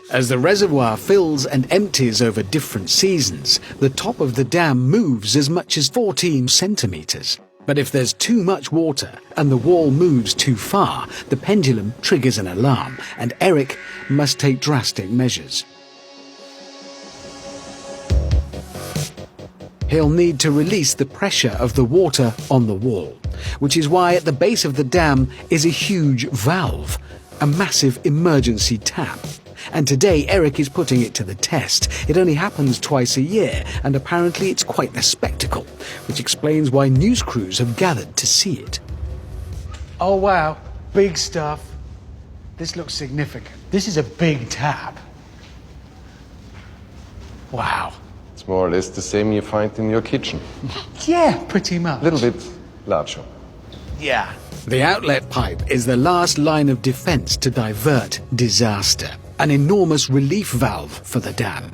As the reservoir fills and empties over different seasons, the top of the dam moves as much as 14 centimeters. But if there's too much water and the wall moves too far, the pendulum triggers an alarm, and Eric must take drastic measures. He'll need to release the pressure of the water on the wall, which is why at the base of the dam is a huge valve, a massive emergency tap. And today Eric is putting it to the test. It only happens twice a year, and apparently it's quite the spectacle, which explains why news crews have gathered to see it. Oh wow, big stuff. This looks significant. This is a big tap. Wow. It's more or less the same you find in your kitchen. Yeah, pretty much. A little bit larger. Yeah. The outlet pipe is the last line of defense to divert disaster. An enormous relief valve for the dam.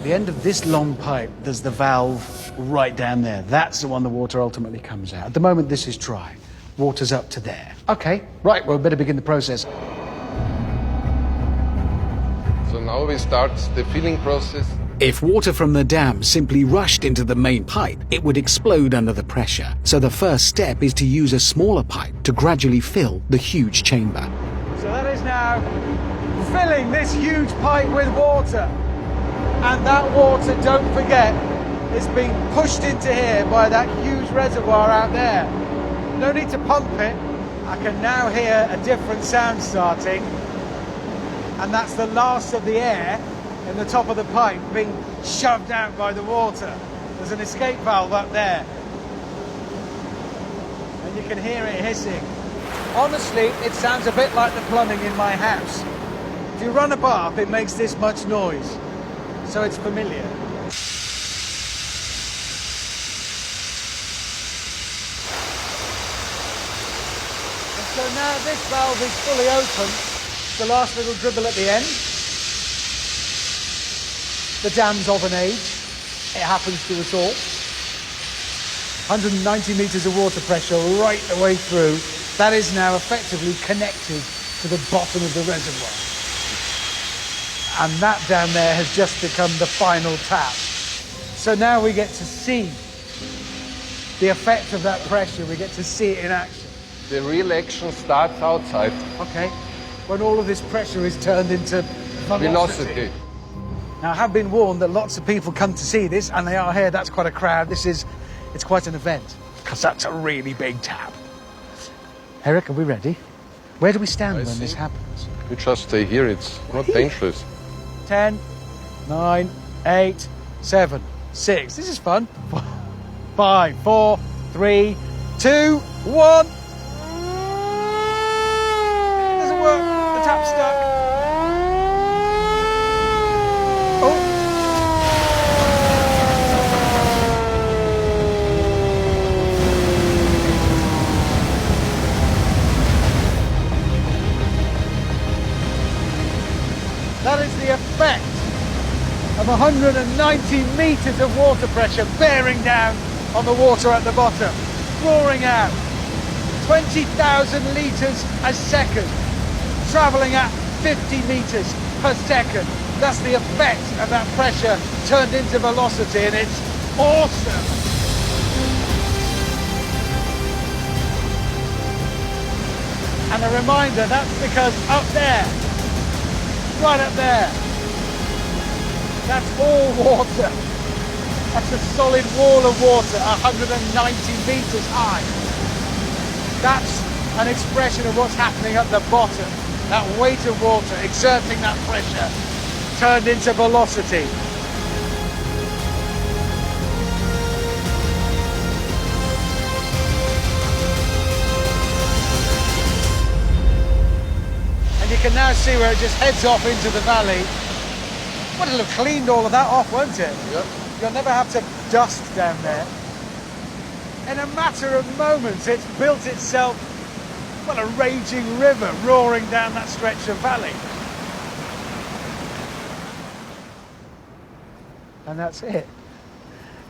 The end of this long pipe, there's the valve right down there. That's the one the water ultimately comes out. At the moment, this is dry. Water's up to there. Okay, right, well, we better begin the process. So now we start the filling process. If water from the dam simply rushed into the main pipe, it would explode under the pressure. So the first step is to use a smaller pipe to gradually fill the huge chamber. So that is now filling this huge pipe with water. And that water, don't forget, is being pushed into here by that huge reservoir out there. No need to pump it. I can now hear a different sound starting. And that's the last of the air in the top of the pipe being shoved out by the water. There's an escape valve up there. And you can hear it hissing. Honestly, it sounds a bit like the plumbing in my house. If you run a bath, it makes this much noise. So it's familiar. And so now this valve is fully open. The last little dribble at the end. The dam's of an age. It happens to us all. 190 meters of water pressure right the way through. That is now effectively connected to the bottom of the reservoir. And that down there has just become the final tap. So now we get to see the effect of that pressure. We get to see it in action. The real action starts outside. Okay. When all of this pressure is turned into velocity. Now, I have been warned that lots of people come to see this, and they are here. That's quite a crowd. It's quite an event, because that's a really big tap. Eric, are we ready? Where do we stand when this happens? You just stay here. It's not dangerous. 10, 9, 8, 7, 6. This is fun. 5, 4, 3, 2, 1. Doesn't work. The tap's stuck. That is the effect of 190 meters of water pressure bearing down on the water at the bottom, roaring out. 20,000 liters a second, traveling at 50 meters per second. That's the effect of that pressure turned into velocity, and it's awesome. And a reminder, that's because up there, right up there, that's all water. That's a solid wall of water, 190 meters high. That's an expression of what's happening at the bottom. That weight of water exerting that pressure turned into velocity. And you can now see where it just heads off into the valley. Well, it'll have cleaned all of that off, won't it? Yep. You'll never have to dust down there. In a matter of moments, it's built itself, well, a raging river roaring down that stretch of valley. And that's it.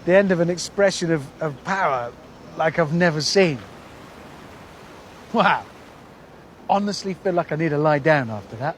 The end of an expression of power like I've never seen. Wow. honestly feel like I need to lie down after that.